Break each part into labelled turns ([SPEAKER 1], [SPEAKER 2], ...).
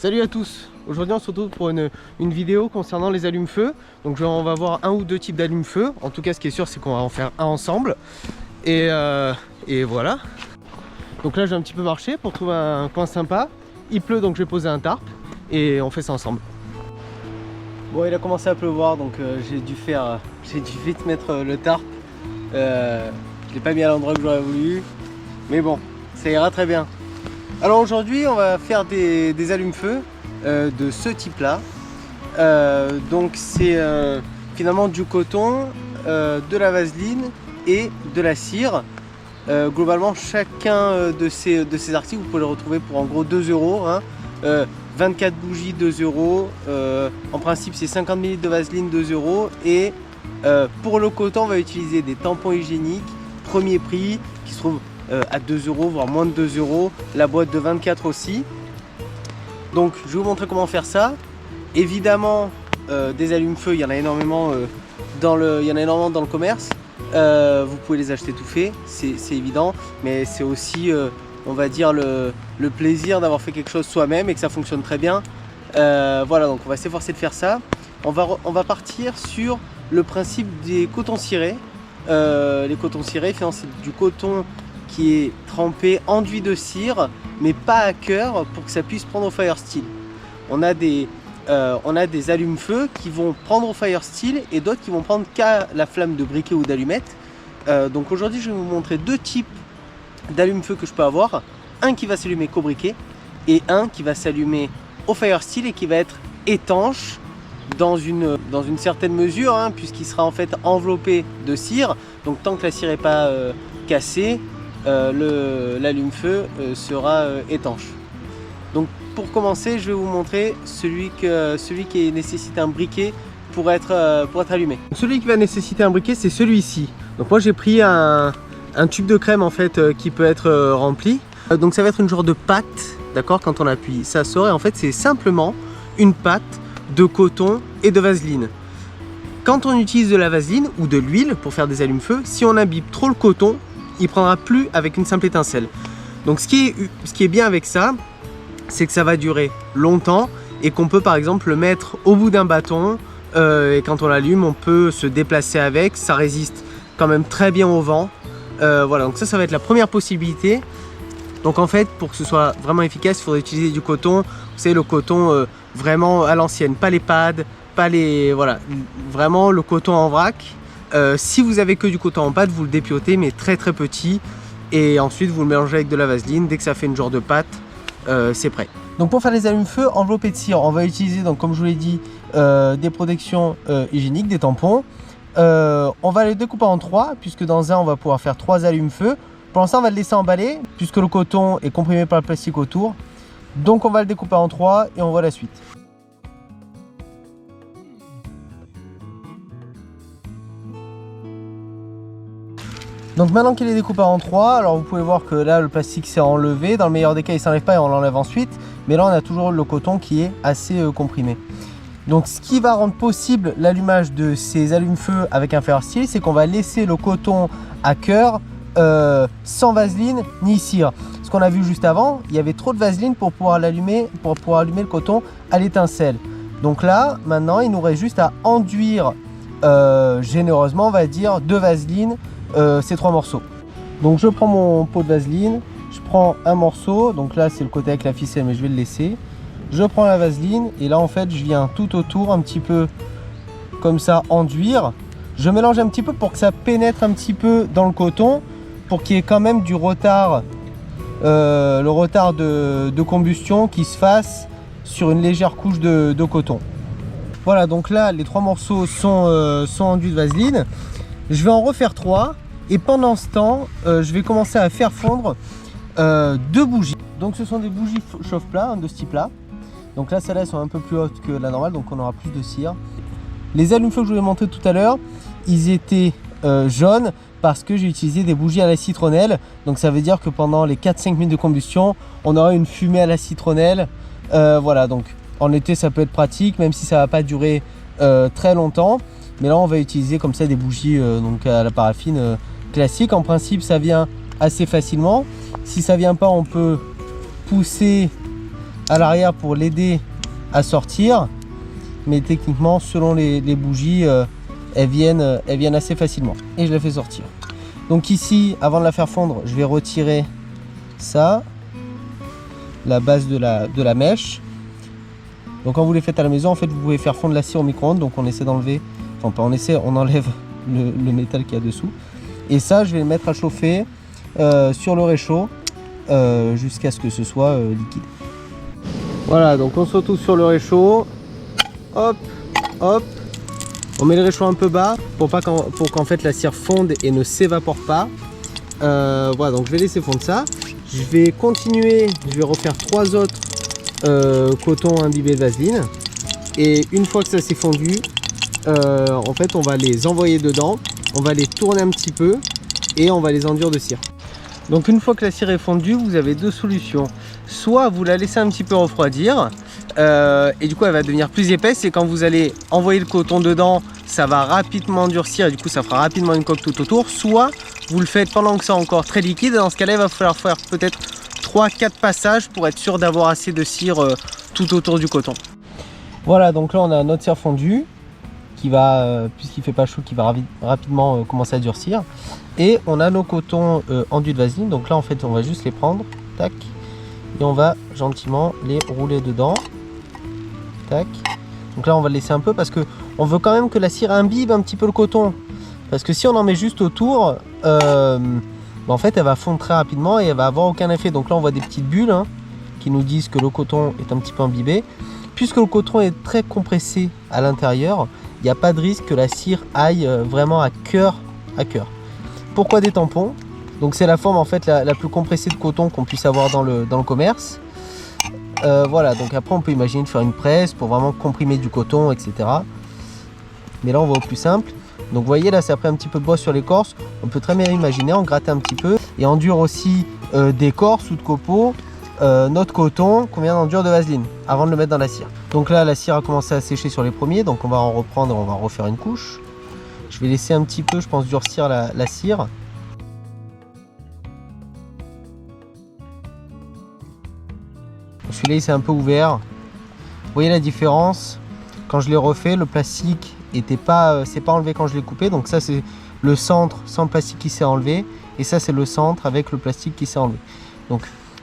[SPEAKER 1] Salut à tous. Aujourd'hui on se retrouve pour une vidéo concernant les allumes-feu. Donc on va voir un ou deux types d'allumes-feu. En tout cas ce qui est sûr c'est qu'on va en faire un ensemble. Et voilà. Donc là j'ai un petit peu marché pour trouver un coin sympa. Il pleut donc je vais poser un tarp et on fait ça ensemble. Bon, il a commencé à pleuvoir donc j'ai dû vite mettre le tarp. Je l'ai pas mis à l'endroit que j'aurais voulu. Mais bon, ça ira très bien. Alors aujourd'hui on va faire des allumes-feu de ce type là. Donc c'est finalement du coton, de la vaseline et de la cire. Globalement chacun de ces articles vous pouvez le retrouver pour en gros 2 €. Hein. 24 bougies 2 €. En principe c'est 50 ml de vaseline 2 €. Et pour le coton on va utiliser des tampons hygiéniques premier prix qui se trouvent à 2 €, voire moins de 2 €, la boîte de 24 aussi. Donc je vais vous montrer comment faire ça. Évidemment des allumes-feu, il y en a énormément dans le commerce. Vous pouvez les acheter tout faits, c'est évident, mais c'est aussi on va dire le plaisir d'avoir fait quelque chose soi-même et que ça fonctionne très bien. Voilà, donc on va s'efforcer de faire ça. On va partir sur le principe des cotons cirés. Les cotons cirés, c'est du coton qui est trempé, enduit de cire, mais pas à cœur pour que ça puisse prendre au fire steel. On a des allumes-feu qui vont prendre au fire steel et d'autres qui vont prendre qu'à la flamme de briquet ou d'allumette. Donc aujourd'hui je vais vous montrer deux types d'allumes-feu que je peux avoir. Un qui va s'allumer qu'au briquet et un qui va s'allumer au fire steel et qui va être étanche dans une certaine mesure, hein, puisqu'il sera en fait enveloppé de cire. Donc tant que la cire n'est pas cassée, l'allume-feu sera étanche. Donc pour commencer je vais vous montrer celui qui nécessite un briquet pour être allumé. Donc, celui qui va nécessiter un briquet c'est celui-ci. Donc moi j'ai pris un tube de crème en fait qui peut être rempli. Donc ça va être une genre de pâte, d'accord, quand on appuie ça sort et en fait c'est simplement une pâte de coton et de vaseline. Quand on utilise de la vaseline ou de l'huile pour faire des allumes-feu, si on imbibe trop le coton, il prendra plus avec une simple étincelle. Donc ce qui est bien avec ça, c'est que ça va durer longtemps et qu'on peut par exemple le mettre au bout d'un bâton et quand on l'allume on peut se déplacer avec, ça résiste quand même très bien au vent. Voilà, donc ça va être la première possibilité. Donc en fait pour que ce soit vraiment efficace il faudrait utiliser du coton, vous savez le coton vraiment à l'ancienne, pas les pads, pas les... voilà, vraiment le coton en vrac. Si vous avez que du coton en pâte, vous le dépiotez mais très très petit et ensuite vous le mélangez avec de la vaseline. Dès que ça fait une genre de pâte, c'est prêt. Donc pour faire les allumes-feu enveloppés de cire, on va utiliser donc comme je vous l'ai dit des protections hygiéniques, des tampons. On va les découper en 3 puisque dans un on va pouvoir faire 3 allumes-feu. Pour l'instant on va le laisser emballer puisque le coton est comprimé par le plastique autour. Donc on va le découper en 3 et on voit la suite. Donc maintenant qu'il est découpé en 3, alors vous pouvez voir que là le plastique s'est enlevé, dans le meilleur des cas il ne s'enlève pas et on l'enlève ensuite, mais là on a toujours le coton qui est assez comprimé. Donc ce qui va rendre possible l'allumage de ces allumes-feu avec un fire steel, c'est qu'on va laisser le coton à cœur sans vaseline ni cire. Ce qu'on a vu juste avant, il y avait trop de vaseline pour pouvoir allumer le coton à l'étincelle. Donc là maintenant il nous reste juste à enduire généreusement on va dire de vaseline ces 3 morceaux. Donc je prends mon pot de vaseline, je prends un morceau, donc là c'est le côté avec la ficelle mais je vais le laisser. Je prends la vaseline et là en fait je viens tout autour un petit peu comme ça enduire. Je mélange un petit peu pour que ça pénètre un petit peu dans le coton, pour qu'il y ait quand même du retard, le retard de combustion qui se fasse sur une légère couche de coton. Voilà, donc là les 3 morceaux sont enduits de vaseline. Je vais en refaire 3 et pendant ce temps je vais commencer à faire fondre 2 bougies. Donc ce sont des bougies chauffe-plat de ce type là. Donc là celles-là sont un peu plus hautes que la normale, donc on aura plus de cire. Les allumes-feu que je vous ai montré tout à l'heure, ils étaient jaunes parce que j'ai utilisé des bougies à la citronnelle. Donc ça veut dire que pendant les 4-5 minutes de combustion on aura une fumée à la citronnelle. Voilà, donc en été ça peut être pratique même si ça va pas durer très longtemps. Mais là on va utiliser comme ça des bougies donc à la paraffine classique. En principe ça vient assez facilement. Si ça vient pas on peut pousser à l'arrière pour l'aider à sortir. Mais techniquement, selon les bougies, elles viennent assez facilement. Et je la fais sortir. Donc ici, avant de la faire fondre, je vais retirer ça, la base de la mèche. Donc quand vous les faites à la maison, en fait, vous pouvez faire fondre la cire au micro-ondes. Donc on essaie d'enlever, enfin pas on essaie, on enlève le métal qu'il y a dessous. Et ça, je vais le mettre à chauffer sur le réchaud jusqu'à ce que ce soit liquide. Voilà, donc on se retrouve sur le réchaud. Hop, hop. On met le réchaud un peu bas pour qu'en fait la cire fonde et ne s'évapore pas. Voilà, donc je vais laisser fondre ça. Je vais continuer, je vais refaire 3 autres coton imbibé de vaseline. Et une fois que ça s'est fondu, en fait on va les envoyer dedans, on va les tourner un petit peu et on va les enduire de cire. Donc une fois que la cire est fondue, vous avez 2 solutions. Soit vous la laissez un petit peu refroidir et du coup elle va devenir plus épaisse, et quand vous allez envoyer le coton dedans, ça va rapidement durcir et du coup ça fera rapidement une coque tout autour. Soit vous le faites pendant que c'est encore très liquide, et dans ce cas là il va falloir faire peut-être 3-4 passages pour être sûr d'avoir assez de cire tout autour du coton. Voilà, donc là on a notre cire fondue qui va, puisqu'il fait pas chaud, qui va rapidement commencer à durcir. Et on a nos cotons enduits de vaseline. Donc là en fait on va juste les prendre, tac, et on va gentiment les rouler dedans, tac. Donc là on va le laisser un peu parce que on veut quand même que la cire imbibe un petit peu le coton. Parce que si on en met juste autour, en fait elle va fondre très rapidement et elle va avoir aucun effet. Donc là on voit des petites bulles qui nous disent que le coton est un petit peu imbibé. Puisque le coton est très compressé à l'intérieur, il n'y a pas de risque que la cire aille vraiment à cœur à cœur. Pourquoi des tampons? Donc c'est la forme en fait la plus compressée de coton qu'on puisse avoir dans le commerce. Voilà, donc après on peut imaginer de faire une presse pour vraiment comprimer du coton, etc. Mais là on va au plus simple. Donc vous voyez là, c'est après un petit peu de bois sur l'écorce. On peut très bien imaginer en gratter un petit peu et enduire aussi d'écorce ou de copeaux notre coton qu'on vient d'enduire de vaseline avant de le mettre dans la cire. Donc là la cire a commencé à sécher sur les premiers, donc on va en reprendre, on va refaire une couche. Je vais laisser un petit peu, je pense, durcir la cire. Celui-là il s'est un peu ouvert. Vous voyez la différence? Quand je l'ai refait, le plastique était pas, c'est pas enlevé quand je l'ai coupé. Donc ça c'est le centre sans le plastique qui s'est enlevé, et ça c'est le centre avec le plastique qui s'est enlevé. Donc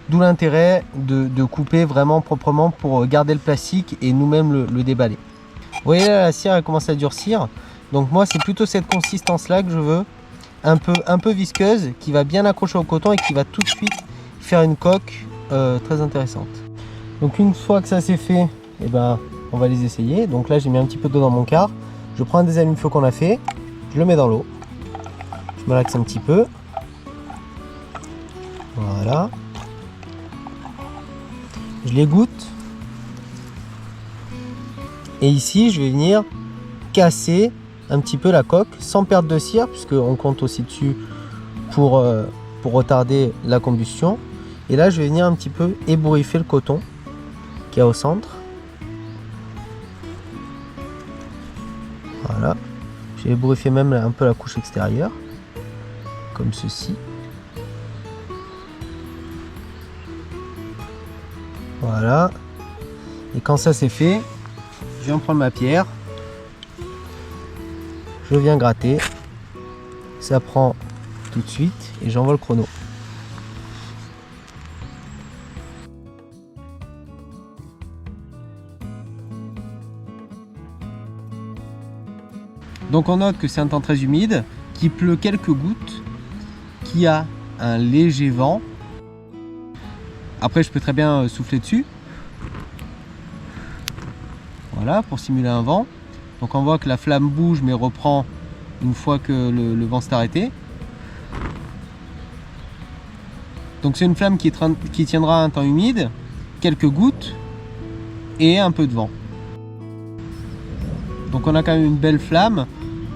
[SPEAKER 1] d'où l'intérêt de couper vraiment proprement pour garder le plastique et nous-mêmes le déballer. Vous voyez là, la cire elle commence à durcir. Donc moi c'est plutôt cette consistance là que je veux, un peu visqueuse, qui va bien accrocher au coton et qui va tout de suite faire une coque très intéressante. Donc une fois que ça c'est fait, eh ben, on va les essayer. Donc là j'ai mis un petit peu d'eau dans mon quart. Je prends un des allumes-feu qu'on a fait, je le mets dans l'eau, je malaxe un petit peu, voilà, je les goûte, et ici je vais venir casser un petit peu la coque sans perdre de cire, puisqu'on compte aussi dessus pour retarder la combustion. Et là je vais venir un petit peu ébouriffer le coton qui est au centre. Voilà, j'ai ébouriffé même un peu la couche extérieure, comme ceci. Voilà, et quand ça c'est fait, je viens prendre ma pierre, je viens gratter, ça prend tout de suite et j'envoie le chrono. Donc on note que c'est un temps très humide, qu'il pleut quelques gouttes, qu'il y a un léger vent. Après je peux très bien souffler dessus. Voilà, pour simuler un vent. Donc on voit que la flamme bouge mais reprend une fois que le vent s'est arrêté. Donc c'est une flamme qui tiendra un temps humide, quelques gouttes et un peu de vent. Donc on a quand même une belle flamme.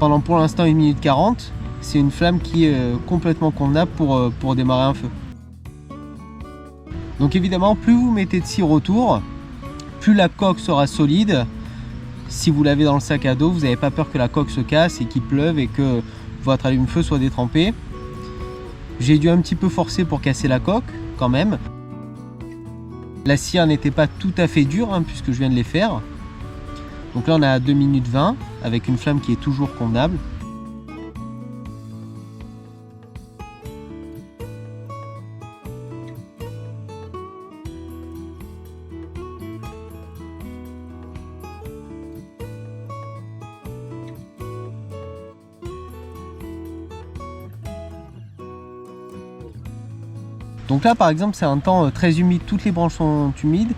[SPEAKER 1] Pendant pour l'instant 1 minute 40, c'est une flamme qui est complètement convenable pour démarrer un feu. Donc évidemment, plus vous mettez de cire autour, plus la coque sera solide. Si vous l'avez dans le sac à dos, vous n'avez pas peur que la coque se casse et qu'il pleuve et que votre allume-feu soit détrempé. J'ai dû un petit peu forcer pour casser la coque quand même. La cire n'était pas tout à fait dure hein, puisque je viens de les faire. Donc là on est à 2 minutes 20 avec une flamme qui est toujours convenable. Donc là par exemple c'est un temps très humide, toutes les branches sont humides.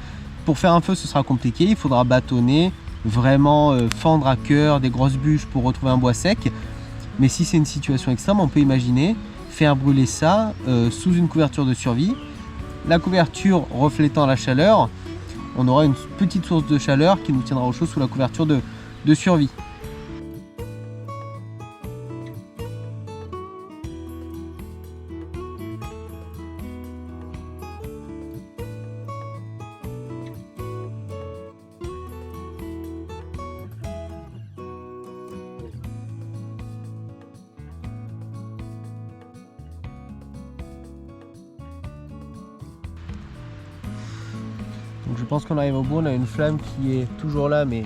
[SPEAKER 1] Pour faire un feu ce sera compliqué, il faudra bâtonner, vraiment fendre à cœur des grosses bûches pour retrouver un bois sec. Mais si c'est une situation extrême, on peut imaginer faire brûler ça sous une couverture de survie. La couverture reflétant la chaleur, on aura une petite source de chaleur qui nous tiendra au chaud sous la couverture de survie. Donc je pense qu'on arrive au bout, on a une flamme qui est toujours là mais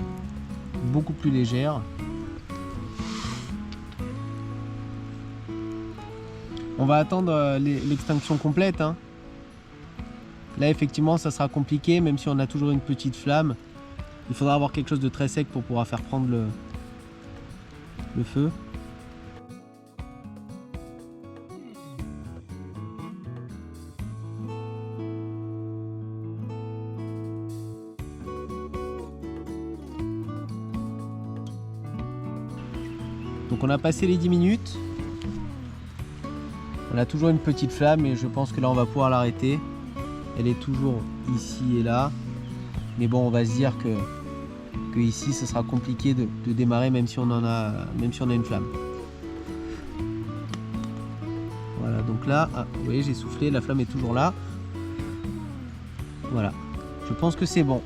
[SPEAKER 1] beaucoup plus légère. On va attendre l'extinction complète hein. Là effectivement ça sera compliqué même si on a toujours une petite flamme. Il faudra avoir quelque chose de très sec pour pouvoir faire prendre le feu. Donc on a passé les 10 minutes. On a toujours une petite flamme et je pense que là on va pouvoir l'arrêter. Elle est toujours ici et là. Mais bon on va se dire que ici ce sera compliqué de démarrer même si on a une flamme. Voilà donc là, vous voyez j'ai soufflé, la flamme est toujours là. Voilà, je pense que c'est bon.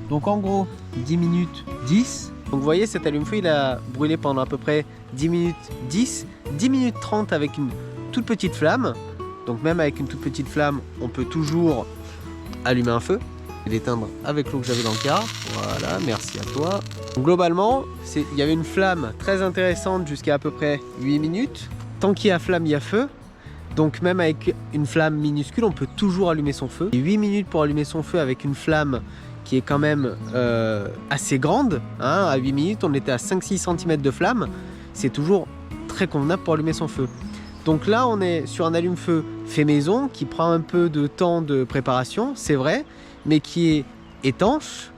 [SPEAKER 1] Donc en gros 10 minutes 10. Donc vous voyez cet allume-feu il a brûlé pendant à peu près 10 minutes 10, 10 minutes 30 avec une toute petite flamme. Donc même avec une toute petite flamme on peut toujours allumer un feu et l'éteindre avec l'eau que j'avais dans le car. Voilà, merci à toi. Donc, globalement il y avait une flamme très intéressante jusqu'à peu près 8 minutes. Tant qu'il y a flamme il y a feu. Donc même avec une flamme minuscule on peut toujours allumer son feu. Et 8 minutes pour allumer son feu avec une flamme qui est quand même assez grande hein. À 8 minutes on était à 5-6 cm de flamme. C'est toujours très convenable pour allumer son feu. Donc là on est sur un allume-feu fait maison qui prend un peu de temps de préparation, c'est vrai, mais qui est étanche,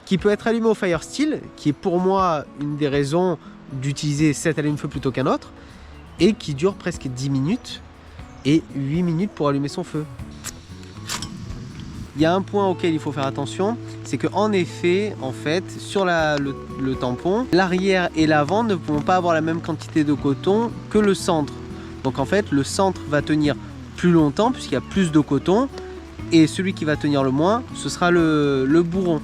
[SPEAKER 1] qui peut être allumé au fire steel, qui est pour moi une des raisons d'utiliser cet allume-feu plutôt qu'un autre, et qui dure presque 10 minutes et 8 minutes pour allumer son feu. Il y a un point auquel il faut faire attention, c'est qu'en effet, en fait, sur le tampon, l'arrière et l'avant ne vont pas avoir la même quantité de coton que le centre. Donc en fait, le centre va tenir plus longtemps puisqu'il y a plus de coton et celui qui va tenir le moins, ce sera le bourron.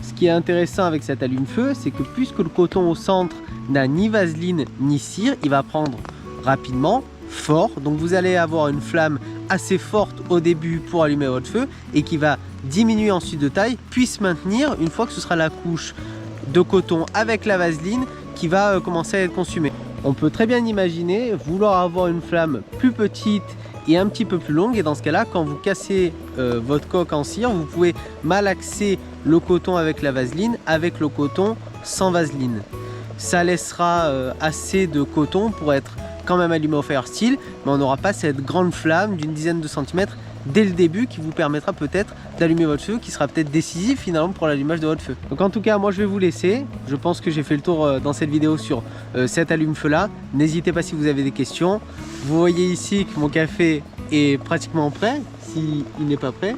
[SPEAKER 1] Ce qui est intéressant avec cet allume-feu, c'est que puisque le coton au centre n'a ni vaseline ni cire, il va prendre rapidement, fort. Donc vous allez avoir une flamme assez forte au début pour allumer votre feu et qui va diminuer ensuite de taille, puis se maintenir une fois que ce sera la couche de coton avec la vaseline qui va commencer à être consumée. On peut très bien imaginer vouloir avoir une flamme plus petite et un petit peu plus longue, et dans ce cas là quand vous cassez votre coque en cire, vous pouvez malaxer le coton avec la vaseline avec le coton sans vaseline. Ça laissera assez de coton pour être quand même allumé au fire steel, mais on n'aura pas cette grande flamme d'une dizaine de centimètres dès le début qui vous permettra peut-être d'allumer votre feu, qui sera peut-être décisif finalement pour l'allumage de votre feu. Donc en tout cas moi je vais vous laisser, je pense que j'ai fait le tour dans cette vidéo sur cet allume-feu là. N'hésitez pas si vous avez des questions. Vous voyez ici que mon café est pratiquement prêt, s'il n'est pas prêt.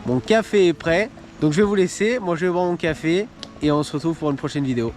[SPEAKER 1] Mon café est prêt, donc je vais vous laisser, moi je vais boire mon café et on se retrouve pour une prochaine vidéo.